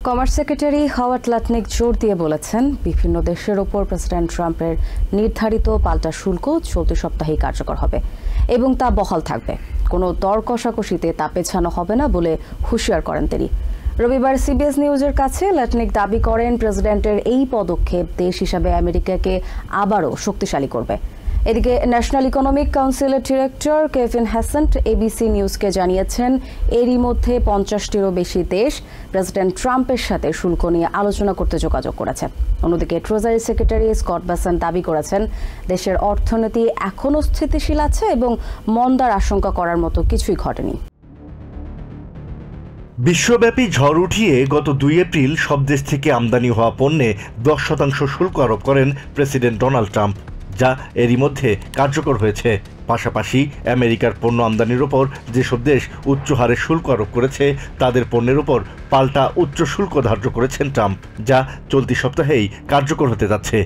Commerce secretary Howard Lutnick জোর দিয়ে বলেছেন, বিভিন্ন দেশের ওপর প্রেসিডেন্ট ট্রাম্পের নির্ধারিত পাল্টা শুল্ক চলতি সপ্তাহেই কার্যকর হবে এবং তা বহাল থাকবে। কোনো দর কষাকষিতে তা পেছানো হবে না বলে হুঁশিয়ার করেন তিনি। রবিবার সিবিএস নিউজের কাছে লাটনিক দাবি করেন, প্রেসিডেন্টের এই পদক্ষেপ দেশ হিসাবে আমেরিকাকে আবারও শক্তিশালী করবে। এদিকে ন্যাশনাল ইকোনমিক কাউন্সিলের ডিরেক্টর কেভিন হ্যাসেন্ট এবিসি নিউজকে জানিয়েছেন, এরই মধ্যে 50টিরও বেশি দেশ প্রেসিডেন্ট ট্রাম্পের সাথে শুল্ক নিয়ে আলোচনা করতে যোগাযোগ করেছে। অন্যদিকে ট্রেজারি সেক্রেটারি স্কট বেসেন্ট দাবি করেছেন, দেশের অর্থনীতি এখনও স্থিতিশীল আছে এবং মন্দার আশঙ্কা করার মতো কিছুই ঘটেনি। বিশ্বব্যাপী ঝড় উঠিয়ে গত 2 এপ্রিল সব দেশ থেকে আমদানি হওয়া পণ্যে 10% শুল্ক আরোপ করেন প্রেসিডেন্ট ডোনাল্ড ট্রাম্প, যা এরই মধ্যে কার্যকর হয়েছে। পাশাপাশি আমেরিকার পণ্য আমদানির ওপর যেসব দেশ উচ্চ হারে শুল্ক আরোপ করেছে তাদের পণ্যের ওপর পাল্টা উচ্চ শুল্ক ধার্য করেছেন ট্রাম্প, যা চলতি সপ্তাহেই কার্যকর হতে যাচ্ছে।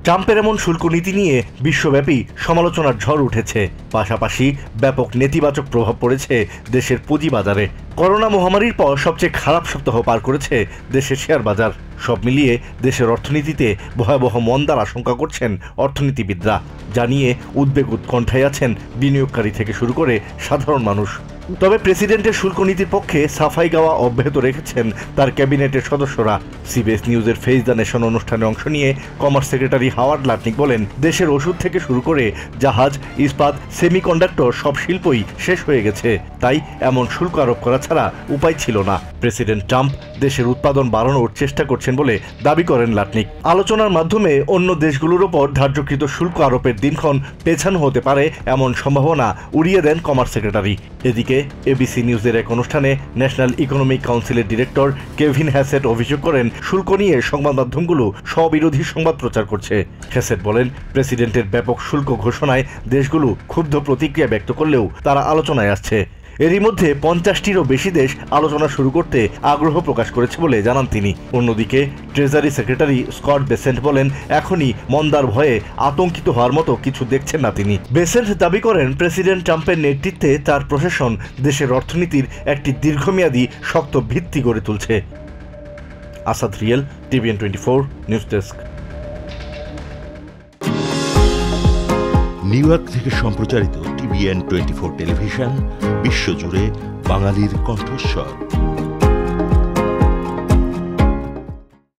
ট্রাম্পের এমন শুল্ক নীতি নিয়ে বিশ্বব্যাপী সমালোচনার ঝড় উঠেছে। পাশাপাশি ব্যাপক নেতিবাচক প্রভাব পড়েছে দেশের পুঁজিবাজারে। করোনা মহামারীর পর সবচেয়ে খারাপ সপ্তাহ পার করেছে দেশের শেয়ার বাজার। সব মিলিয়ে দেশের অর্থনীতিতে ভয়াবহ মন্দার আশঙ্কা করছেন অর্থনীতিবিদরা, যা নিয়ে উদ্বেগ উৎকণ্ঠায় আছেন বিনিয়োগকারী থেকে শুরু করে সাধারণ মানুষ। তবে প্রেসিডেন্টের শুল্ক নীতির পক্ষে সাফাই গাওয়া অব্যাহত রেখেছেন তার ক্যাবিনেটের সদস্যরা। সিবিএস নিউজের ফেস দ্য নেশন অনুষ্ঠানে অংশ নিয়ে কমার্স সেক্রেটারি হাওয়ার্ড লাটনিক বলেন, দেশের ওষুধ থেকে শুরু করে জাহাজ, ইস্পাত, সেমিকন্ডাক্টর সব শিল্পই শেষ হয়ে গেছে, তাই এমন শুল্ক আরোপ করা ছাড়া উপায় ছিল না। প্রেসিডেন্ট ট্রাম্প দেশের উৎপাদন বাড়ানোর চেষ্টা করছেন বলে দাবি করেন লাটনিক। আলোচনার মাধ্যমে অন্য দেশগুলোর ওপর ধার্যকৃত শুল্ক আরোপের দিনক্ষণ পেছানো হতে পারে এমন সম্ভাবনা উড়িয়ে দেন কমার্স সেক্রেটারি। এদিকে এবিসি নিউজের এক অনুষ্ঠানে ন্যাশনাল ইকোনমিক কাউন্সিলের ডিরেক্টর কেভিন হ্যাসেট অভিযোগ করেন, শুল্ক নিয়ে সংবাদ মাধ্যমগুলো স্ববিরোধী সংবাদ প্রচার করছে। হ্যাসেট বলেন, প্রেসিডেন্টের ব্যাপক শুল্ক ঘোষণায় দেশগুলো ক্ষুব্ধ প্রতিক্রিয়া ব্যক্ত করলেও তারা আলোচনায় আসছে। এরই মধ্যে 50টিরও বেশি দেশ আলোচনা শুরু করতে আগ্রহ প্রকাশ করেছে বলে জানান তিনি। অন্যদিকে ট্রেজারি সেক্রেটারি স্কট বেসেন্ট বলেন, এখনই মন্দার ভয়ে আতঙ্কিত হওয়ার মতো কিছু দেখছেন না তিনি। বেসেন্ট দাবি করেন, প্রেসিডেন্ট ট্রাম্পের নেতৃত্বে তার প্রশাসন দেশের অর্থনীতির একটি দীর্ঘমেয়াদী শক্ত ভিত্তি গড়ে তুলছে। Asad real, TVN 24 news desk. New York থেকে সম্প্রচারিত টিভিএন 24 টেলিভিশন বিশ্বজুড়ে বাঙালির কণ্ঠস্বর।